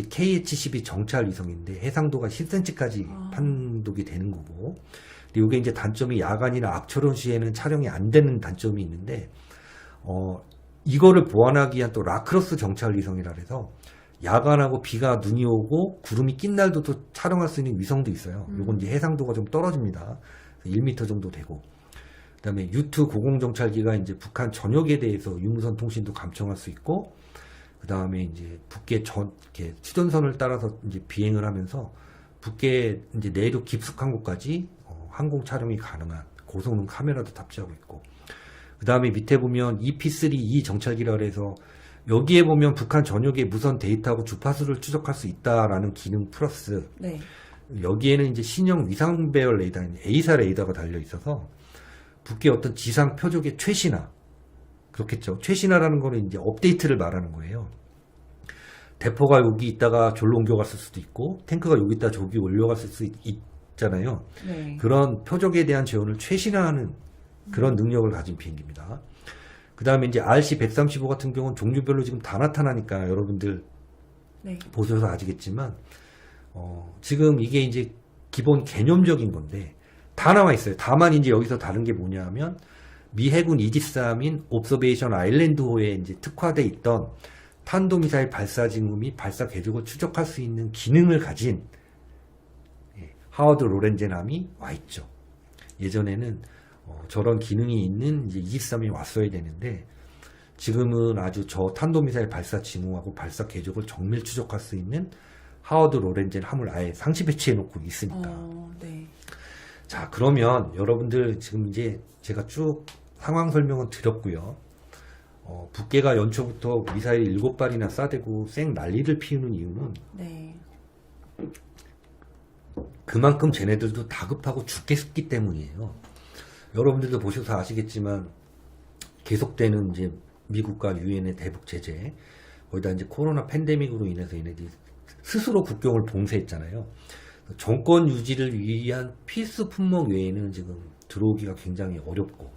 KH-12 정찰 위성인데 해상도가 10cm까지 판독이 되는 거고, 이게 이제 단점이 야간이나 악초론 시에는 촬영이 안 되는 단점이 있는데, 이거를 보완하기 위한 또 라크로스 정찰 위성이라 해서 야간하고 비가 눈이 오고 구름이 낀 날도 또 촬영할 수 있는 위성도 있어요. 요건 이제 해상도가 좀 떨어집니다. 1m 정도 되고. 그다음에 U2 고공정찰기가 이제 북한 전역에 대해서 유무선 통신도 감청할 수 있고, 그다음에 이제 북계 이렇게 수전선을 따라서 이제 비행을 하면서 북계 이제 내륙 깊숙한 곳까지 항공 촬영이 가능한 고성능 카메라도 탑재하고 있고, 그다음에 밑에 보면 EP3E 정찰기라 그래서 여기에 보면 북한 전역의 무선 데이터하고 주파수를 추적할 수 있다라는 기능 플러스, 네. 여기에는 이제 신형 위상 배열 레이더, A사 레이더가 달려 있어서 북계 어떤 지상 표적의 최신화, 그렇겠죠. 최신화라는 거는 이제 업데이트를 말하는 거예요. 대포가 여기 있다가 졸로 옮겨갔을 수도 있고, 탱크가 여기 있다 저기 올려갔을 수 있잖아요. 네. 그런 표적에 대한 재원을 최신화하는 그런 능력을 가진 비행기입니다. 그 다음에 이제 RC-135 같은 경우는 종류별로 지금 다 나타나니까 여러분들 네. 보셔서 아시겠지만, 지금 이게 이제 기본 개념적인 건데 다 나와 있어요. 다만 이제 여기서 다른 게 뭐냐 하면, 미 해군 이지스함인 옵서베이션 아일랜드호에 이제 특화돼 있던 탄도미사일 발사 징후 및 발사 궤적을 추적할 수 있는 기능을 가진 하워드 로렌젠함이 와 있죠. 예전에는 저런 기능이 있는 이제 이지스함이 왔어야 되는데, 지금은 아주 저 탄도미사일 발사 징후하고 발사 궤적을 정밀 추적할 수 있는 하워드 로렌젠 함을 아예 상시 배치해 놓고 있으니까. 네. 자, 그러면 여러분들 지금 이제 제가 쭉 상황 설명은 드렸고요. 북계가 연초부터 미사일 7발이나 쏴대고 쌩 난리를 피우는 이유는 네. 그만큼 쟤네들도 다급하고 죽겠기 때문이에요. 여러분들도 보셔서 아시겠지만 계속되는 이제 미국과 유엔의 대북 제재, 거기다 이제 코로나 팬데믹으로 인해서 얘네들이 스스로 국경을 봉쇄했잖아요. 정권 유지를 위한 필수 품목 외에는 지금 들어오기가 굉장히 어렵고,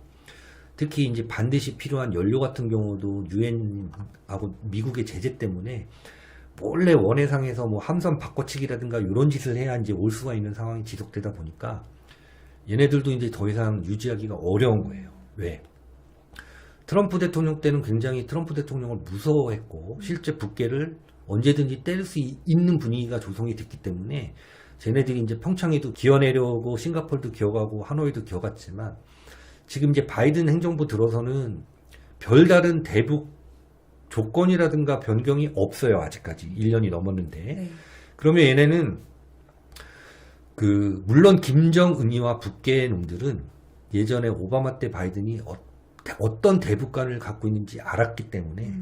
특히 이제 반드시 필요한 연료 같은 경우도 유엔하고 미국의 제재 때문에 몰래 원해상에서 뭐 함선 바꿔치기라든가 이런 짓을 해야 이제 올 수가 있는 상황이 지속되다 보니까 얘네들도 이제 더 이상 유지하기가 어려운 거예요. 왜? 트럼프 대통령 때는 굉장히 트럼프 대통령을 무서워했고, 실제 북계를 언제든지 때릴 수 있는 분위기가 조성이 됐기 때문에 쟤네들이 이제 평창에도 기어내려고 싱가포르도 기어가고 하노이도 기어갔지만, 지금 이제 바이든 행정부 들어서는 별다른 대북 조건이라든가 변경이 없어요. 아직까지 1년이 넘었는데. 네. 그러면 얘네는 물론 김정은이와 북계의 놈들은 예전에 오바마 때 바이든이 어떤 대북관을 갖고 있는지 알았기 때문에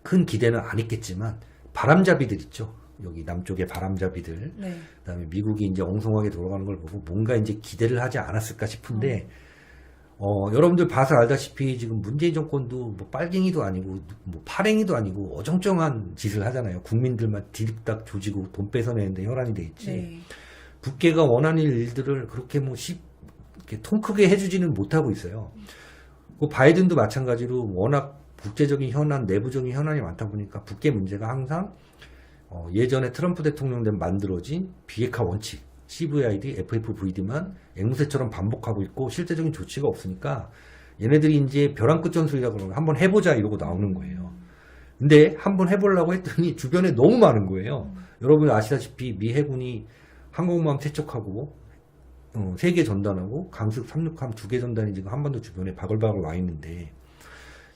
큰 기대는 안 했겠지만, 바람잡이들 있죠. 여기 남쪽의 바람잡이들. 네. 그다음에 미국이 이제 엉성하게 돌아가는 걸 보고 뭔가 이제 기대를 하지 않았을까 싶은데, 여러분들 봐서 알다시피 지금 문재인 정권도 뭐 빨갱이도 아니고 뭐 파랭이도 아니고 어정쩡한 짓을 하잖아요. 국민들만 디립닥 조지고 돈 뺏어내는데 혈안이 돼 있지. 네. 북계가 원하는 일들을 그렇게 뭐 이렇게 통 크게 해주지는 못하고 있어요. 그 바이든도 마찬가지로 워낙 국제적인 현안, 내부적인 현안이 많다 보니까 북계 문제가 항상 예전에 트럼프 대통령 때 만들어진 비핵화 원칙, CVID, FFVD만 앵무새처럼 반복하고 있고 실제적인 조치가 없으니까 얘네들이 이제 벼랑 끝 전술이라고 그러면 한번 해보자 이러고 나오는 거예요. 근데 한번 해보려고 했더니 주변에 너무 많은 거예요. 여러분 아시다시피 미 해군이 항공모함 세척하고 세개 전단하고 강습 365함 2개 전단이 지금 한반도 주변에 바글바글 와 있는데,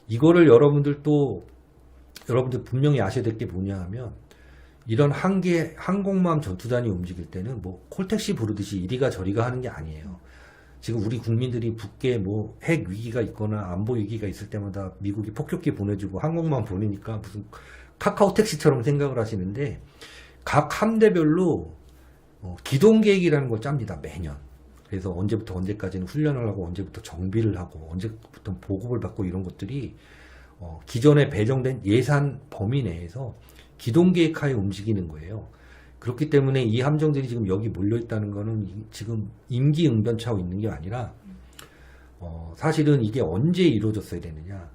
이거를 여러분들 분명히 아셔야 될 게 뭐냐 하면, 이런 항공모함 전투단이 움직일 때는 뭐 콜택시 부르듯이 이리가 저리가 하는 게 아니에요. 지금 우리 국민들이 북계 뭐 핵 위기가 있거나 안보 위기가 있을 때마다 미국이 폭격기 보내주고 항공모함 보내니까 무슨 카카오 택시처럼 생각을 하시는데, 각 함대별로 기동 계획이라는 걸 짭니다. 매년. 그래서 언제부터 언제까지는 훈련을 하고 언제부터 정비를 하고 언제부터 보급을 받고 이런 것들이 기존에 배정된 예산 범위 내에서 기동계획하에 움직이는 거예요. 그렇기 때문에 이 함정들이 지금 여기 몰려있다는 거는 지금 임기응변차고 있는 게 아니라, 사실은 이게 언제 이루어졌어야 되느냐,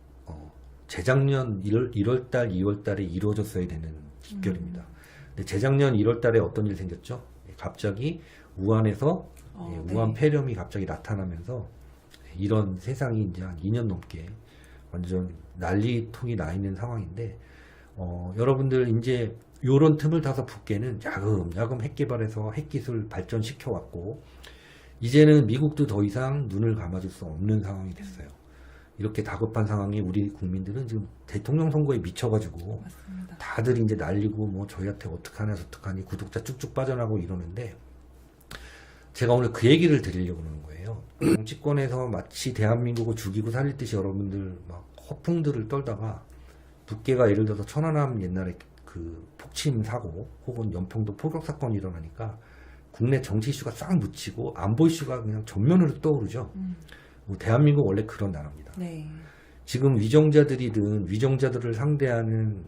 재작년 1월달, 2월달에 이루어졌어야 되는 직결입니다. 근데 재작년 1월 달에 어떤 일이 생겼죠? 갑자기 우한에서 우한 폐렴이 갑자기 나타나면서 이런 세상이 이제 한 2년 넘게 완전 난리통이 나 있는 상황인데, 여러분들 이제 요런 틈을 타서 북계는 야금야금 핵 개발해서 핵 기술 발전시켜 왔고, 이제는 미국도 더 이상 눈을 감아줄 수 없는 상황이 됐어요. 이렇게 다급한 상황에 우리 국민들은 지금 대통령 선거에 미쳐가지고 맞습니다. 다들 이제 날리고 뭐 저희한테 어떡하냐 저떡하니 구독자 쭉쭉 빠져나고 이러는데, 제가 오늘 그 얘기를 드리려고 그러는 거예요. 정치권에서 마치 대한민국을 죽이고 살릴 듯이 여러분들 막 허풍들을 떨다가 북계가 예를 들어서 천안함 옛날에 그 폭침 사고 혹은 연평도 포격 사건이 일어나니까 국내 정치 이슈가 싹 묻히고 안보 이슈가 그냥 전면으로 떠오르죠. 뭐 대한민국 원래 그런 나라입니다. 네. 지금 위정자들이든 위정자들을 상대하는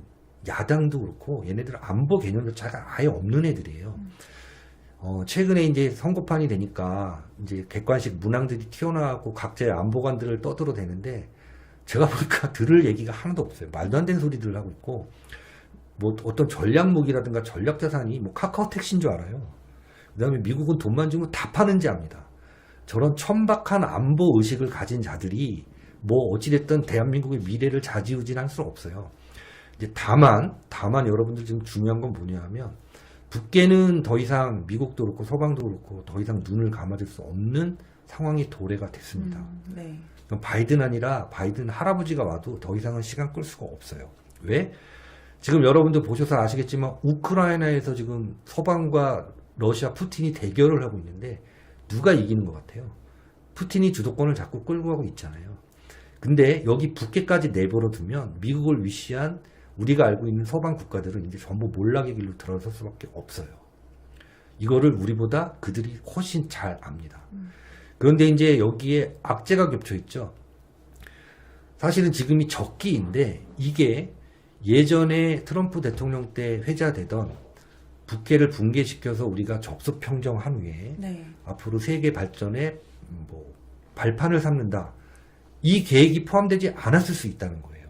야당도 그렇고 얘네들은 안보 개념조차가 아예 없는 애들이에요. 최근에 이제 선거판이 되니까 이제 객관식 문항들이 튀어나오고 각자의 안보관들을 떠들어대는데, 제가 보니까 들을 얘기가 하나도 없어요. 말도 안 되는 소리들을 하고 있고, 뭐 어떤 전략 무기라든가 전략 자산이 뭐 카카오 택시인 줄 알아요. 그 다음에 미국은 돈만 주면 다 파는지 압니다. 저런 천박한 안보 의식을 가진 자들이 뭐 어찌됐든 대한민국의 미래를 좌지우지할 수 없어요. 이제 다만 여러분들 지금 중요한 건 뭐냐 하면, 북계는 더 이상 미국도 그렇고 서방도 그렇고 더 이상 눈을 감아줄 수 없는 상황이 도래가 됐습니다. 네. 바이든 아니라 바이든 할아버지가 와도 더 이상은 시간 끌 수가 없어요. 왜? 지금 여러분들 보셔서 아시겠지만 우크라이나에서 지금 서방과 러시아 푸틴이 대결을 하고 있는데 누가 이기는 것 같아요? 푸틴이 주도권을 자꾸 끌고 가고 있잖아요. 근데 여기 북계까지 내버려 두면 미국을 위시한 우리가 알고 있는 서방 국가들은 이제 전부 몰락의 길로 들어설 수밖에 없어요. 이거를 우리보다 그들이 훨씬 잘 압니다. 그런데 이제 여기에 악재가 겹쳐 있죠. 사실은 지금이 적기인데 이게 예전에 트럼프 대통령 때 회자되던 북계를 붕괴시켜서 우리가 접수평정한 후에 네. 앞으로 앞으로 세계 발전에 뭐 발판을 삼는다. 이 계획이 포함되지 않았을 수 있다는 거예요.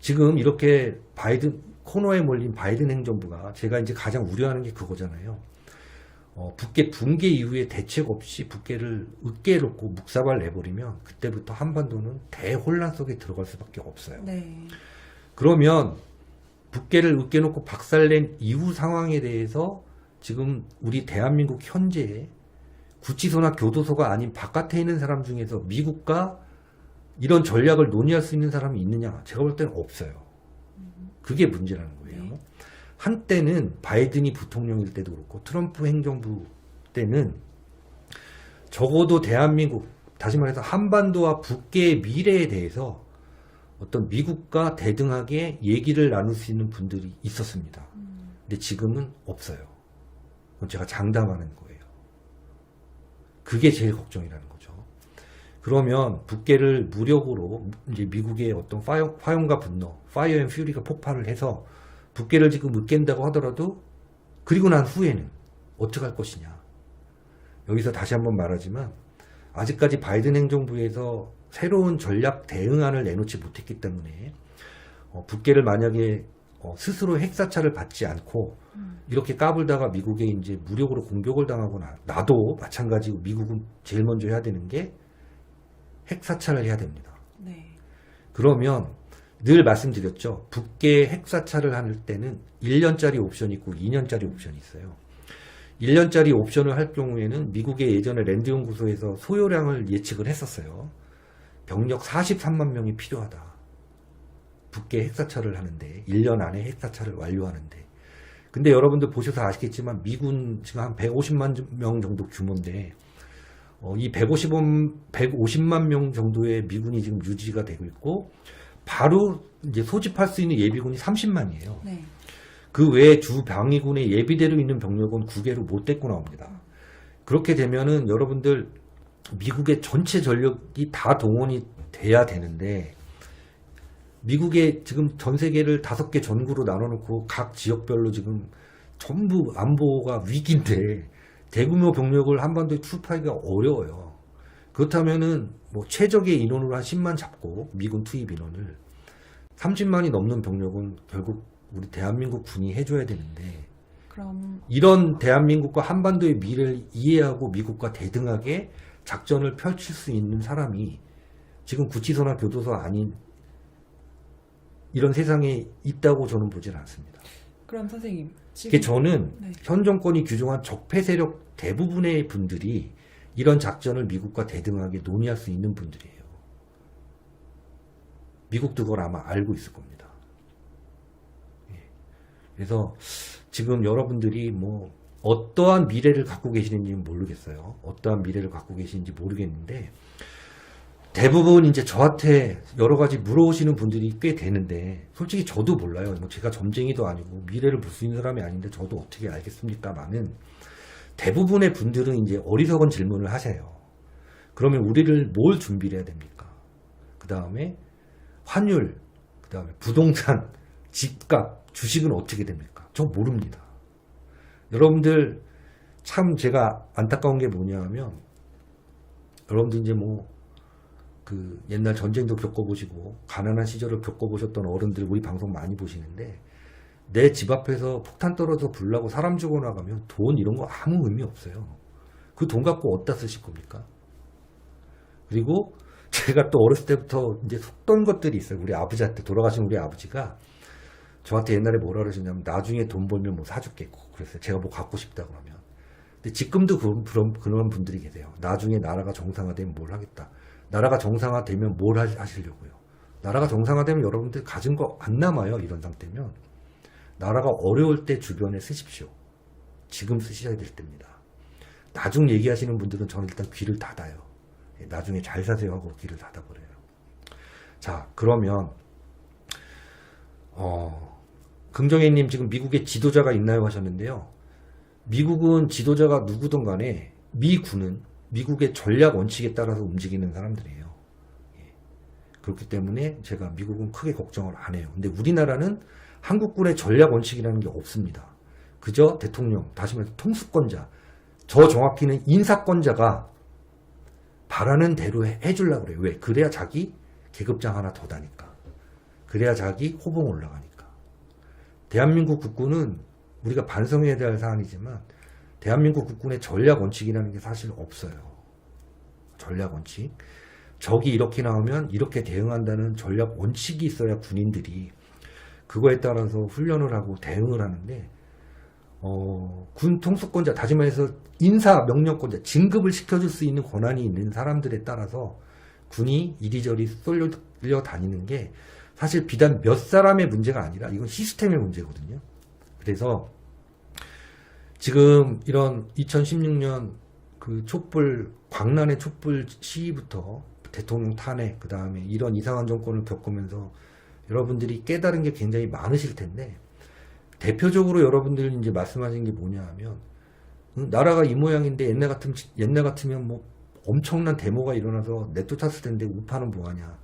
지금 이렇게 바이든 코너에 몰린 바이든 행정부가, 제가 이제 가장 우려하는 게 그거잖아요. 북계 붕괴 이후에 대책 없이 북계를 으깨놓고 묵사발 내버리면 그때부터 한반도는 대혼란 속에 들어갈 수밖에 없어요. 네. 그러면 북계를 으깨놓고 박살낸 이후 상황에 대해서 지금 우리 대한민국 현재의 구치소나 교도소가 아닌 바깥에 있는 사람 중에서 미국과 이런 전략을 논의할 수 있는 사람이 있느냐? 제가 볼 때는 없어요. 그게 문제라는 거예요. 네. 한때는 바이든이 부통령일 때도 그렇고 트럼프 행정부 때는 적어도 대한민국, 다시 말해서 한반도와 북계의 미래에 대해서 어떤 미국과 대등하게 얘기를 나눌 수 있는 분들이 있었습니다. 근데 지금은 없어요. 그건 제가 장담하는 거예요. 그게 제일 걱정이라는 거죠. 그러면 북계를 무력으로 이제 미국의 어떤 화용과 분노, 파이어 앤 퓨리가 폭발을 해서 북계를 지금 으깬다고 하더라도 그리고 난 후에는 어떻게 할 것이냐. 여기서 다시 한번 말하지만 아직까지 바이든 행정부에서 새로운 전략 대응안을 내놓지 못했기 때문에 북계를 만약에 스스로 핵사찰을 받지 않고 이렇게 까불다가 미국에 이제 무력으로 공격을 당하거나, 나도 마찬가지고 미국은 제일 먼저 해야 되는 게 핵사찰을 해야 됩니다. 네. 그러면 늘 말씀드렸죠. 북계 핵사찰을 할 때는 1년짜리 옵션이 있고 2년짜리 옵션이 있어요. 1년짜리 옵션을 할 경우에는 미국의 예전에 랜드 연구소에서 소요량을 예측을 했었어요. 병력 43만 명이 필요하다. 북계 핵사찰을 하는데 1년 안에 핵사찰을 완료하는데. 근데 여러분들 보셔서 아시겠지만 미군 지금 한 150만 명 정도 규모인데 이 150만 명 정도의 미군이 지금 유지가 되고 있고 바로 이제 소집할 수 있는 예비군이 30만이에요. 네. 그 외에 주 방위군의 예비대로 있는 병력은 9개로 못 데리고 나옵니다. 그렇게 되면은 여러분들 미국의 전체 전력이 다 동원이 돼야 되는데, 미국의 지금 전 세계를 5개 전구로 나눠놓고 각 지역별로 지금 전부 안보가 위기인데 대규모 병력을 한반도에 투입하기가 어려워요. 그렇다면은 뭐 최적의 인원으로 한 10만 잡고 미군 투입 인원을 30만이 넘는 병력은 결국 우리 대한민국 군이 해줘야 되는데 그럼 이런 대한민국과 한반도의 미래를 이해하고 미국과 대등하게 작전을 펼칠 수 있는 사람이 지금 구치소나 교도소 아닌 이런 세상에 있다고 저는 보질 않습니다. 그럼 선생님 이게 지금 저는 네. 현 정권이 규정한 적폐 세력 대부분의 분들이 이런 작전을 미국과 대등하게 논의할 수 있는 분들이에요. 미국도 그걸 아마 알고 있을 겁니다. 예. 그래서 지금 여러분들이 뭐 어떠한 미래를 갖고 계시는지는 모르겠어요. 어떠한 미래를 갖고 계시는지 모르겠는데 대부분 이제 저한테 여러 가지 물어오시는 분들이 꽤 되는데 솔직히 저도 몰라요. 뭐 제가 점쟁이도 아니고 미래를 볼 수 있는 사람이 아닌데 저도 어떻게 알겠습니까만은 대부분의 분들은 이제 어리석은 질문을 하세요. 그러면 우리를 뭘 준비를 해야 됩니까? 그 다음에 환율, 그 다음에 부동산, 집값, 주식은 어떻게 됩니까? 저 모릅니다. 여러분들 참 제가 안타까운 게 뭐냐 하면 여러분들 이제 뭐 그 옛날 전쟁도 겪어보시고 가난한 시절을 겪어보셨던 어른들 우리 방송 많이 보시는데 내 집 앞에서 폭탄 떨어져 불 나고 사람 죽어 나가면 돈 이런 거 아무 의미 없어요. 그 돈 갖고 어디다 쓰실 겁니까? 그리고 제가 또 어렸을 때부터 이제 속던 것들이 있어요. 우리 아버지한테 돌아가신 우리 아버지가 저한테 옛날에 뭐라 그러셨냐면 나중에 돈 벌면 뭐 사줄겠고 그랬어요. 제가 뭐 갖고 싶다 그러면. 근데 지금도 그런 분들이 계세요. 나중에 나라가 정상화되면 뭘 하겠다. 나라가 정상화되면 뭘 하시려고요. 나라가 정상화되면 여러분들 가진 거 안 남아요. 이런 상태면. 나라가 어려울 때 주변에 쓰십시오. 지금 쓰셔야 될 때입니다. 나중 얘기하시는 분들은 저는 일단 귀를 닫아요. 나중에 잘 사세요 하고 귀를 닫아버려요. 자, 그러면 긍정혜님 지금 미국에 지도자가 있나요 하셨는데요. 미국은 지도자가 누구든 간에 미군은 미국의 전략 원칙에 따라서 움직이는 사람들이에요. 예. 그렇기 때문에 제가 미국은 크게 걱정을 안 해요. 근데 우리나라는 한국군의 전략 원칙이라는 게 없습니다. 그저 대통령, 다시 말해서 통수권자, 저 정확히는 인사권자가 바라는 대로 해주려고 그래요. 왜? 그래야 자기 계급장 하나 더 다니까. 그래야 자기 호봉 올라가니까. 대한민국 국군은 우리가 반성해야 될 사안이지만 대한민국 국군의 전략 원칙이라는 게 사실 없어요. 전략 원칙. 적이 이렇게 나오면 이렇게 대응한다는 전략 원칙이 있어야 군인들이 그거에 따라서 훈련을 하고 대응을 하는데 군 통수권자, 다시 말해서 인사 명령권자, 진급을 시켜줄 수 있는 권한이 있는 사람들에 따라서 군이 이리저리 쏠려 다니는 게 사실 비단 몇 사람의 문제가 아니라 이건 시스템의 문제거든요. 그래서 지금 이런 2016년 그 촛불, 광란의 촛불 시위부터 대통령 탄핵, 그 다음에 이런 이상한 정권을 겪으면서 여러분들이 깨달은 게 굉장히 많으실 텐데, 대표적으로 여러분들 이제 말씀하신 게 뭐냐 하면, 나라가 이 모양인데 옛날 같으면 뭐 엄청난 데모가 일어나서 내쫓았을 텐데 우파는 뭐하냐.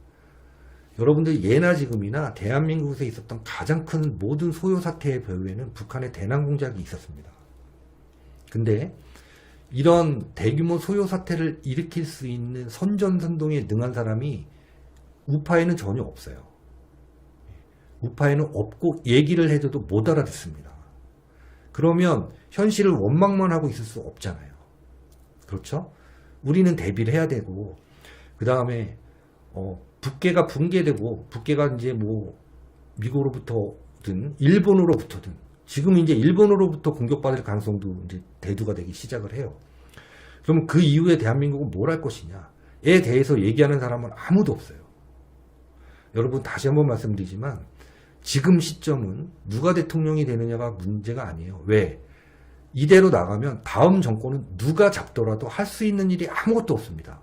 여러분들 예나 지금이나 대한민국에 있었던 가장 큰 모든 소요 사태의 배후에는 북한의 대남 공작이 있었습니다. 근데 이런 대규모 소요 사태를 일으킬 수 있는 선전선동에 능한 사람이 우파에는 전혀 없어요. 우파에는 없고 얘기를 해줘도 못 알아듣습니다. 그러면 현실을 원망만 하고 있을 수 없잖아요. 그렇죠? 우리는 대비를 해야 되고, 그 다음에 북괴가 붕괴되고, 북괴가 이제 뭐 미국으로부터든 일본으로부터든, 지금 이제 일본으로부터 공격받을 가능성도 이제 대두가 되기 시작을 해요. 그러면 그 이후에 대한민국은 뭘 할 것이냐에 대해서 얘기하는 사람은 아무도 없어요. 여러분 다시 한번 말씀드리지만 지금 시점은 누가 대통령이 되느냐가 문제가 아니에요. 왜? 이대로 나가면 다음 정권은 누가 잡더라도 할 수 있는 일이 아무것도 없습니다.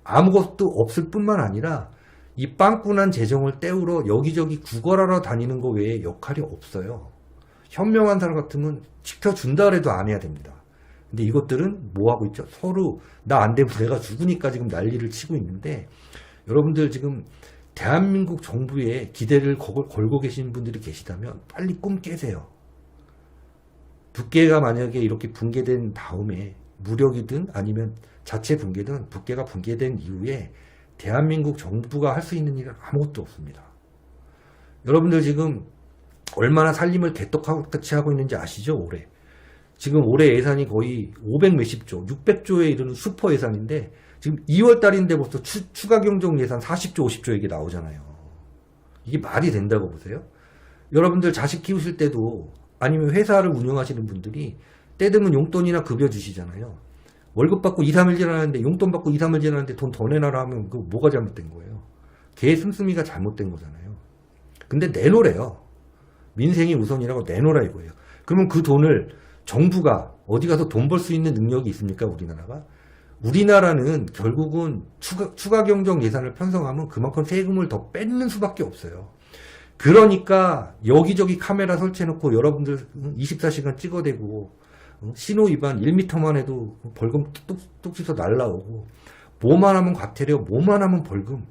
아무것도 없을 뿐만 아니라 이 빵꾸난 재정을 때우러 여기저기 구걸하러 다니는 거 외에 역할이 없어요. 현명한 사람 같으면 지켜준다 해도 안 해야 됩니다. 근데 이것들은 뭐 하고 있죠? 서로 나 안 되면 내가 죽으니까 지금 난리를 치고 있는데, 여러분들 지금 대한민국 정부에 기대를 걸고 계신 분들이 계시다면 빨리 꿈 깨세요. 북괴가 만약에 이렇게 붕괴된 다음에 무력이든 아니면 자체 붕괴든 북괴가 붕괴된 이후에 대한민국 정부가 할 수 있는 일은 아무것도 없습니다. 여러분들 지금 얼마나 살림을 개떡같이 하고 있는지 아시죠? 올해. 지금 올해 예산이 거의 500 몇십 조, 600조에 이르는 슈퍼 예산인데 지금 2월 달인데 벌써 추가 경정 예산 40조, 50조 이게 나오잖아요. 이게 말이 된다고 보세요? 여러분들 자식 키우실 때도 아니면 회사를 운영하시는 분들이 때 되면 용돈이나 급여 주시잖아요. 월급 받고 2, 3일 지나는데 용돈 받고 2, 3일 지나는데 돈 더 내놔라 하면 그 뭐가 잘못된 거예요? 개 씀씀이가 잘못된 거잖아요. 근데 내놓으래요. 민생이 우선이라고 내놓으라 이거예요. 그러면 그 돈을 정부가 어디 가서 돈 벌 수 있는 능력이 있습니까? 우리나라가? 우리나라는 결국은 추가 경정 예산을 편성하면 그만큼 세금을 더 뺏는 수밖에 없어요. 그러니까 여기저기 카메라 설치해놓고 여러분들 24시간 찍어대고 신호 위반 1m만 해도 벌금 뚝뚝 씻어 날라오고 뭐만 하면 과태료, 뭐만 하면 벌금.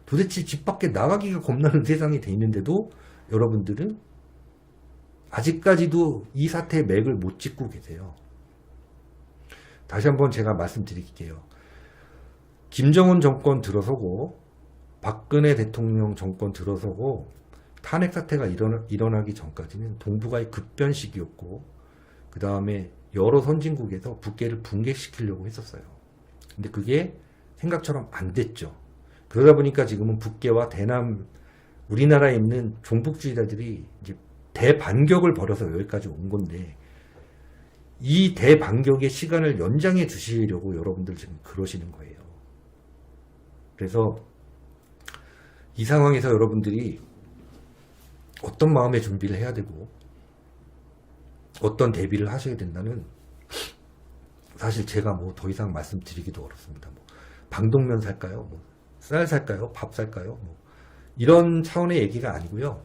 도대체 집 밖에 나가기가 겁나는 세상이 돼 있는데도 여러분들은 아직까지도 이 사태의 맥을 못 짚고 계세요. 다시 한번 제가 말씀드릴게요. 김정은 정권 들어서고 박근혜 대통령 정권 들어서고 탄핵 사태가 일어나기 전까지는 동북아의 급변 시기였고 그 다음에 여러 선진국에서 북괴를 붕괴시키려고 했었어요. 근데 그게 생각처럼 안 됐죠. 그러다 보니까 지금은 북괴와 대남 우리나라에 있는 종북주의자들이 이제 대반격을 벌여서 여기까지 온 건데 이 대반격의 시간을 연장해 주시려고 여러분들 지금 그러시는 거예요. 그래서 이 상황에서 여러분들이 어떤 마음의 준비를 해야 되고 어떤 대비를 하셔야 된다는 사실 제가 뭐 더 이상 말씀드리기도 어렵습니다. 뭐 방독면 살까요? 뭐 쌀 살까요? 밥 살까요? 뭐 이런 차원의 얘기가 아니고요.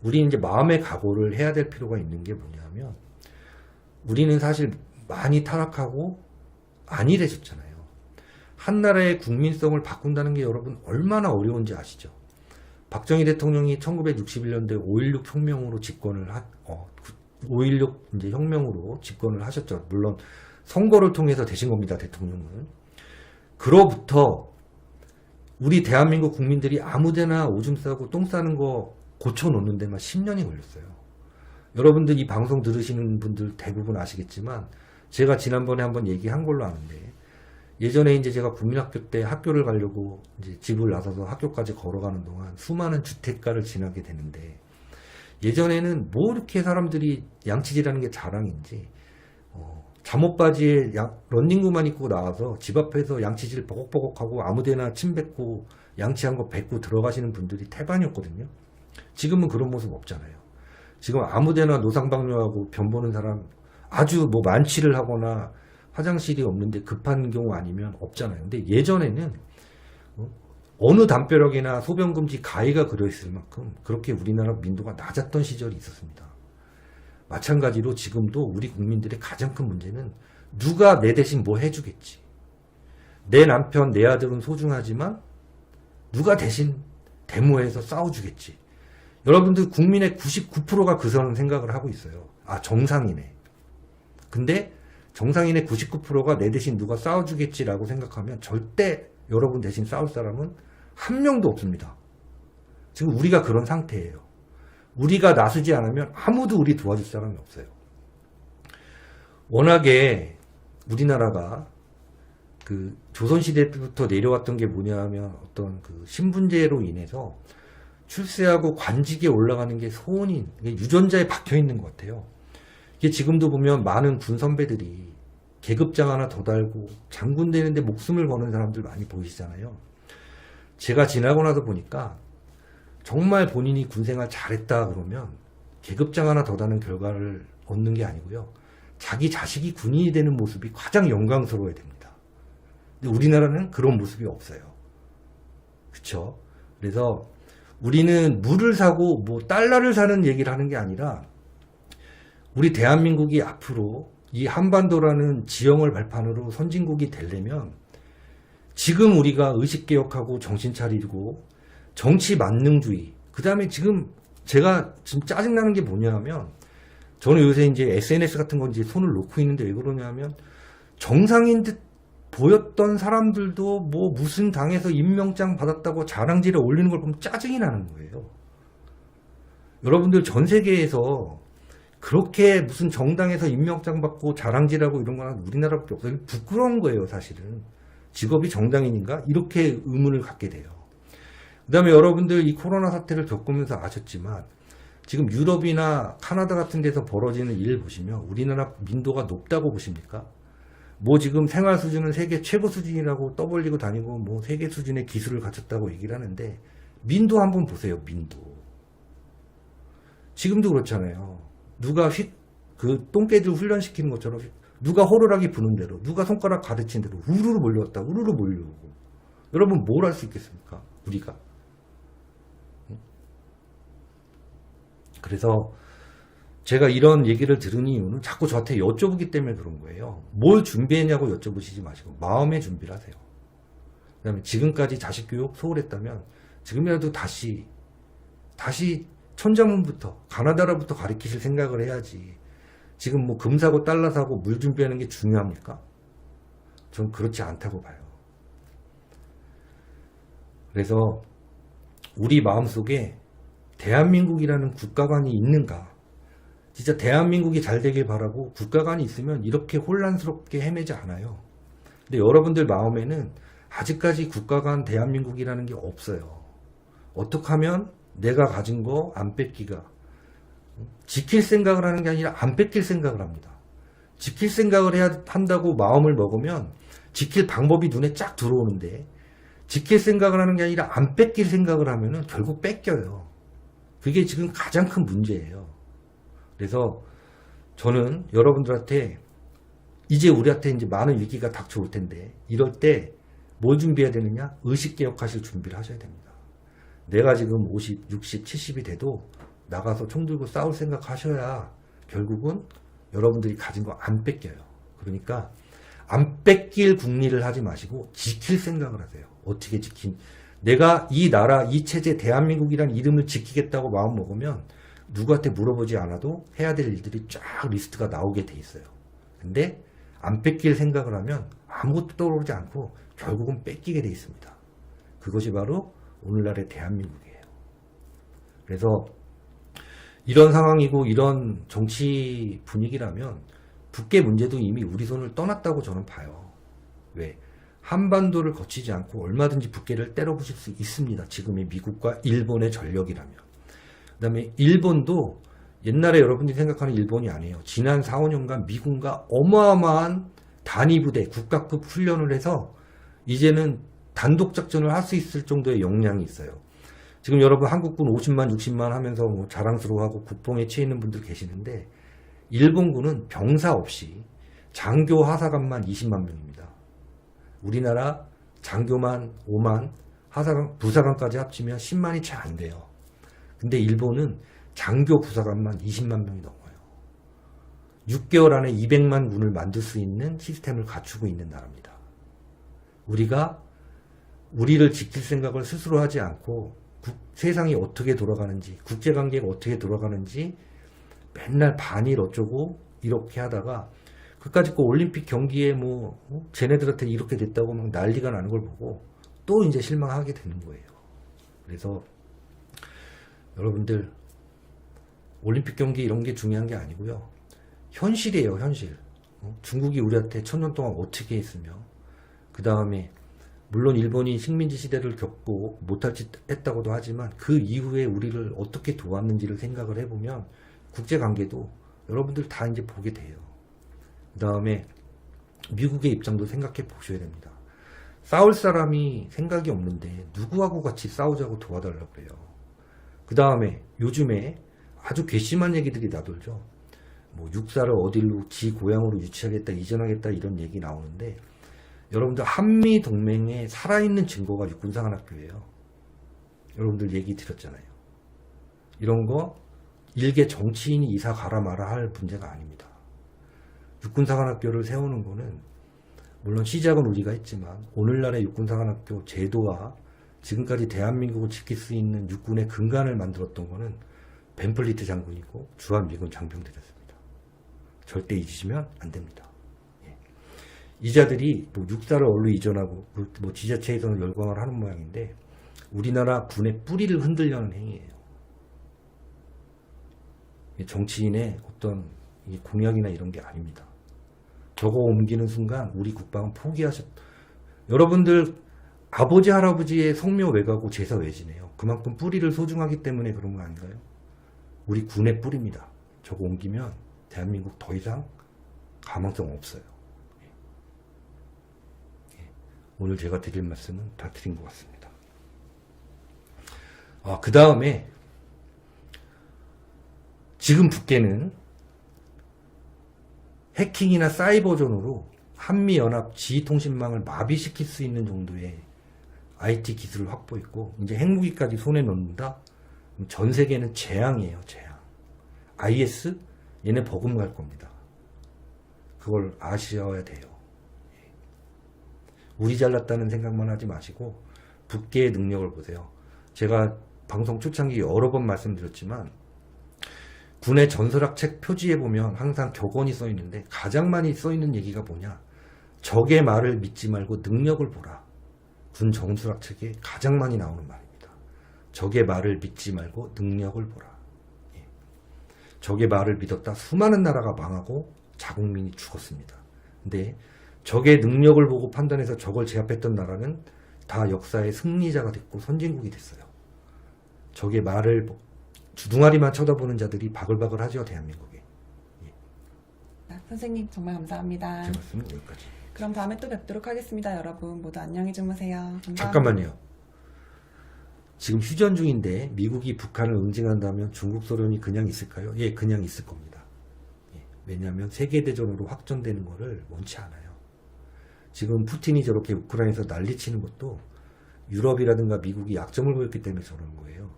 우리 이제 마음의 각오를 해야 될 필요가 있는 게 뭐냐면 우리는 사실 많이 타락하고 안일해졌잖아요. 한 나라의 국민성을 바꾼다는 게 여러분 얼마나 어려운지 아시죠? 박정희 대통령이 1961년도에 5.16 혁명으로 집권을 5.16 이제 혁명으로 집권을 하셨죠. 물론 선거를 통해서 되신 겁니다. 대통령은. 그로부터 우리 대한민국 국민들이 아무데나 오줌 싸고 똥 싸는 거 고쳐놓는 데만 10년이 걸렸어요. 여러분들 이 방송 들으시는 분들 대부분 아시겠지만 제가 지난번에 한번 얘기한 걸로 아는데 예전에 이제 제가 국민학교 때 학교를 가려고 이제 집을 나서서 학교까지 걸어가는 동안 수많은 주택가를 지나게 되는데 예전에는 뭐 이렇게 사람들이 양치질하는 게 자랑인지 잠옷바지에 런닝구만 입고 나와서 집 앞에서 양치질 버벅버벅하고 아무데나 침 뱉고 양치한 거 뱉고 들어가시는 분들이 태반이었거든요. 지금은 그런 모습 없잖아요. 지금 아무데나 노상방뇨하고 변 보는 사람 아주 뭐 만취를 하거나 화장실이 없는데 급한 경우 아니면 없잖아요. 근데 예전에는 어느 담벼락이나 소변금지 가위가 그려있을 만큼 그렇게 우리나라 민도가 낮았던 시절이 있었습니다. 마찬가지로 지금도 우리 국민들의 가장 큰 문제는 누가 내 대신 뭐 해주겠지. 내 남편, 내 아들은 소중하지만 누가 대신 데모해서 싸워주겠지. 여러분들 국민의 99%가 그런 생각을 하고 있어요. 아, 정상이네. 근데 정상인의 99%가 내 대신 누가 싸워주겠지라고 생각하면 절대 여러분 대신 싸울 사람은 한 명도 없습니다. 지금 우리가 그런 상태예요. 우리가 나서지 않으면 아무도 우리 도와줄 사람이 없어요. 워낙에 우리나라가 그 조선시대 때부터 내려왔던 게 뭐냐면 어떤 그 신분제로 인해서 출세하고 관직에 올라가는 게 소원인, 유전자에 박혀 있는 것 같아요. 이게 지금도 보면 많은 군 선배들이 계급장 하나 더 달고 장군 되는데 목숨을 거는 사람들 많이 보이시잖아요. 제가 지나고 나서 보니까 정말 본인이 군생활 잘했다 그러면 계급장 하나 더 다는 결과를 얻는 게 아니고요. 자기 자식이 군인이 되는 모습이 가장 영광스러워야 됩니다. 근데 우리나라는 그런 모습이 없어요. 그쵸? 그래서 우리는 물을 사고 뭐 달러를 사는 얘기를 하는 게 아니라 우리 대한민국이 앞으로 이 한반도라는 지형을 발판으로 선진국이 되려면 지금 우리가 의식개혁하고 정신 차리고 정치 만능주의, 그 다음에 지금 제가 지금 짜증나는 게 뭐냐 하면 저는 요새 이제 SNS 같은 건 이제 손을 놓고 있는데 왜 그러냐면 정상인 듯 보였던 사람들도 뭐 무슨 당에서 임명장 받았다고 자랑질에 올리는 걸 보면 짜증이 나는 거예요. 여러분들 전 세계에서 그렇게 무슨 정당에서 임명장 받고 자랑질하고 이런 거는 우리나라밖에 없어요. 부끄러운 거예요, 사실은. 직업이 정당인인가? 이렇게 의문을 갖게 돼요. 그 다음에 여러분들 이 코로나 사태를 겪으면서 아셨지만 지금 유럽이나 카나다 같은 데서 벌어지는 일 보시면 우리나라 민도가 높다고 보십니까? 뭐 지금 생활 수준은 세계 최고 수준이라고 떠벌리고 다니고 뭐 세계 수준의 기술을 갖췄다고 얘기를 하는데 민도 한번 보세요, 민도. 지금도 그렇잖아요. 누가 그 똥개들 훈련시키는 것처럼 누가 호루라기 부는 대로 누가 손가락 가르친 대로 우르르 몰려왔다 우르르 몰려오고 여러분 뭘 할 수 있겠습니까? 우리가. 그래서 제가 이런 얘기를 들은 이유는 자꾸 저한테 여쭤보기 때문에 그런 거예요. 뭘 준비했냐고 여쭤보시지 마시고 마음의 준비를 하세요. 그 다음에 지금까지 자식교육 소홀했다면 지금이라도 다시 천자문부터 가나다라부터 가르치실 생각을 해야지. 지금 뭐 금 사고 달러 사고 물 준비하는 게 중요합니까? 전 그렇지 않다고 봐요. 그래서 우리 마음속에 대한민국이라는 국가관이 있는가? 진짜 대한민국이 잘 되길 바라고 국가관이 있으면 이렇게 혼란스럽게 헤매지 않아요. 근데 여러분들 마음에는 아직까지 국가관 대한민국이라는 게 없어요. 어떻게 하면 내가 가진 거 안 뺏기가 지킬 생각을 하는 게 아니라 안 뺏길 생각을 합니다. 지킬 생각을 한다고 마음을 먹으면 지킬 방법이 눈에 쫙 들어오는데 지킬 생각을 하는 게 아니라 안 뺏길 생각을 하면은 결국 뺏겨요. 그게 지금 가장 큰 문제예요. 그래서 저는 여러분들한테 이제 우리한테 이제 많은 위기가 닥쳐올 텐데 이럴 때 뭘 준비해야 되느냐? 의식개혁하실 준비를 하셔야 됩니다. 내가 지금 50, 60, 70이 돼도 나가서 총 들고 싸울 생각 하셔야 결국은 여러분들이 가진 거 안 뺏겨요. 그러니까 안 뺏길 국리를 하지 마시고 지킬 생각을 하세요. 어떻게 내가 이 나라, 이 체제, 대한민국이라는 이름을 지키겠다고 마음 먹으면 누구한테 물어보지 않아도 해야 될 일들이 쫙 리스트가 나오게 돼 있어요. 근데 안 뺏길 생각을 하면 아무것도 떠오르지 않고 결국은 뺏기게 돼 있습니다. 그것이 바로 오늘날의 대한민국이에요. 그래서 이런 상황이고 이런 정치 분위기라면 북계 문제도 이미 우리 손을 떠났다고 저는 봐요. 왜? 한반도를 거치지 않고 얼마든지 북계를 때려부실 수 있습니다. 지금의 미국과 일본의 전력이라면. 그 다음에 일본도 옛날에 여러분들이 생각하는 일본이 아니에요. 지난 4, 5년간 미군과 어마어마한 단위부대, 국가급 훈련을 해서 이제는 단독작전을 할 수 있을 정도의 역량이 있어요. 지금 여러분 한국군 50만, 60만 하면서 뭐 자랑스러워하고 국뽕에 취해 있는 분들 계시는데 일본군은 병사 없이 장교 하사관만 20만 명입니다. 우리나라 장교만 5만, 하사관, 부사관까지 합치면 10만이 채 안 돼요. 근데 일본은 장교 부사관만 20만 명이 넘어요. 6개월 안에 200만 군을 만들 수 있는 시스템을 갖추고 있는 나라입니다. 우리가 우리를 지킬 생각을 스스로 하지 않고 세상이 어떻게 돌아가는지, 국제관계가 어떻게 돌아가는지 맨날 반일 어쩌고 이렇게 하다가 그까짓 거 올림픽 경기에 뭐 쟤네들한테 이렇게 됐다고 막 난리가 나는 걸 보고 또 이제 실망하게 되는 거예요. 그래서 여러분들 올림픽 경기 이런 게 중요한 게 아니고요. 현실이에요, 현실. 중국이 우리한테 1000년 동안 어떻게 했으며 그 다음에 물론 일본이 식민지 시대를 겪고 못할 짓 했다고도 하지만 그 이후에 우리를 어떻게 도왔는지를 생각을 해보면 국제관계도 여러분들 다 이제 보게 돼요. 그 다음에 미국의 입장도 생각해 보셔야 됩니다. 싸울 사람이 생각이 없는데 누구하고 같이 싸우자고 도와달라고 그래요. 그 다음에 요즘에 아주 괘씸한 얘기들이 나돌죠. 뭐 육사를 어디로 지 고향으로 유치하겠다, 이전하겠다 이런 얘기 나오는데 여러분들 한미 동맹에 살아있는 증거가 육군사관학교예요. 여러분들 얘기 드렸잖아요. 이런 거 일개 정치인이 이사 가라 마라 할 문제가 아닙니다. 육군사관학교를 세우는 거는 물론 시작은 우리가 했지만 오늘날의 육군사관학교 제도와 지금까지 대한민국을 지킬 수 있는 육군의 근간을 만들었던 거는 벤플리트 장군이고 주한미군 장병들이었습니다. 절대 잊으시면 안 됩니다. 이자들이 뭐 육사를 얼로 이전하고 뭐 지자체에서는 열광을 하는 모양인데 우리나라 군의 뿌리를 흔들려는 행위예요. 정치인의 어떤 이 공약이나 이런 게 아닙니다. 저거 옮기는 순간 우리 국방은 여러분들 아버지 할아버지의 성묘 왜 가고 제사 왜 지내요? 그만큼 뿌리를 소중하기 때문에 그런 거 아닌가요? 우리 군의 뿌리입니다. 저거 옮기면 대한민국 더 이상 가망성 없어요. 오늘 제가 드릴 말씀은 다 드린 것 같습니다. 그 다음에 지금 북계는 해킹이나 사이버전으로 한미연합 지휘통신망을 마비시킬 수 있는 정도의 IT 기술을 확보했고 이제 핵무기까지 손에 넣는다? 전 세계는 재앙이에요. 재앙. IS? 얘네 버금갈 겁니다. 그걸 아셔야 돼요. 우리 잘났다는 생각만 하지 마시고 북계의 능력을 보세요. 제가 방송 초창기 여러 번 말씀드렸지만 군의 전설학책 표지에 보면 항상 격언이 써 있는데 가장 많이 써 있는 얘기가 뭐냐? 적의 말을 믿지 말고 능력을 보라. 군 전술학책에 가장 많이 나오는 말입니다. 적의 말을 믿지 말고 능력을 보라. 적의 말을 믿었다 수많은 나라가 망하고 자국민이 죽었습니다. 근데 적의 능력을 보고 판단해서 적을 제압했던 나라는 다 역사의 승리자가 됐고 선진국이 됐어요. 적의 말을 주둥아리만 쳐다보는 자들이 바글바글 하죠, 대한민국에. 선생님 정말 감사합니다. 제 말씀은 여기까지. 그럼 다음에 또 뵙도록 하겠습니다. 여러분 모두 안녕히 주무세요. 감사합니다. 잠깐만요. 지금 휴전 중인데 미국이 북한을 응징한다면 중국 소련이 그냥 있을까요? 예, 그냥 있을 겁니다. 예, 왜냐하면 세계대전으로 확전되는 거를 원치 않아요. 지금 푸틴이 저렇게 우크라이나에서 난리치는 것도 유럽이라든가 미국이 약점을 보였기 때문에 저러는 거예요.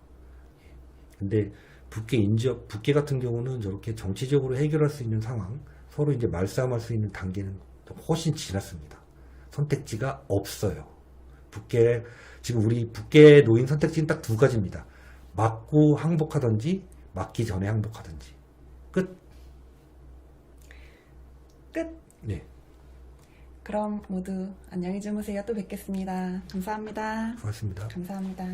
예, 근데 북계 같은 경우는 저렇게 정치적으로 해결할 수 있는 상황, 서로 이제 말싸움할 수 있는 단계는 훨씬 지났습니다. 선택지가 없어요. 지금 우리 북계에 놓인 선택지는 딱 두 가지입니다. 맞고 항복하든지 맞기 전에 항복하든지. 끝. 끝. 네. 그럼 모두 안녕히 주무세요. 또 뵙겠습니다. 감사합니다. 고맙습니다. 감사합니다.